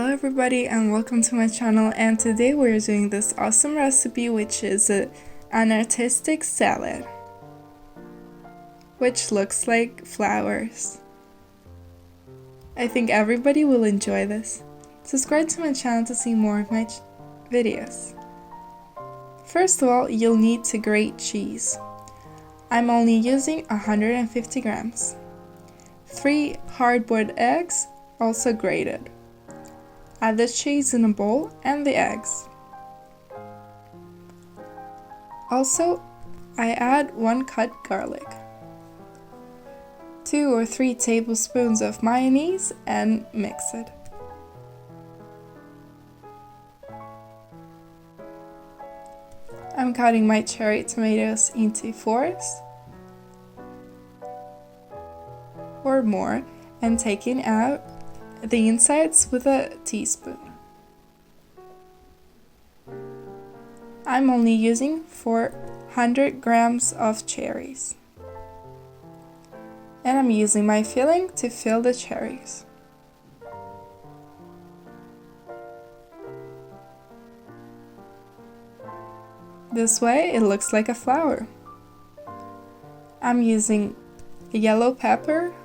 Hello everybody and welcome to my channel, and today we're doing this awesome recipe which is an artistic salad which looks like flowers. I think everybody will enjoy this. Subscribe to my channel to see more of my videos. First of all, you'll need to grate cheese. I'm only using 150 grams. 3 hard-boiled eggs, also grated. Add the cheese in a bowl and the eggs. Also, I add 1 cut garlic, 2 or 3 tablespoons of mayonnaise, and mix it. I'm cutting my cherry tomatoes into 4s or more and taking out the insides with a teaspoon. I'm only using 400 grams of cherries. And I'm using my filling to fill the cherries. This way it looks like a flower. I'm using a yellow pepper,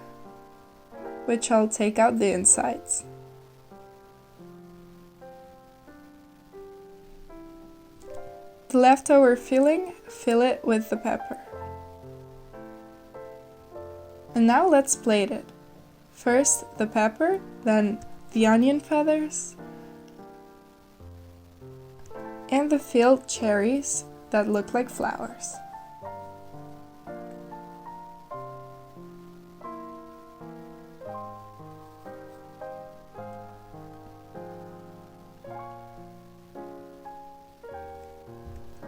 which I'll take out the insides. The leftover filling, fill it with the pepper. And now let's plate it. First the pepper, then the onion feathers, and the filled cherries that look like flowers.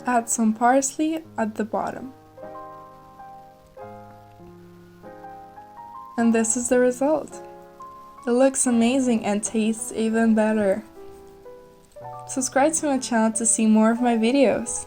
Add some parsley at the bottom. And this is the result. It looks amazing and tastes even better. Subscribe to my channel to see more of my videos.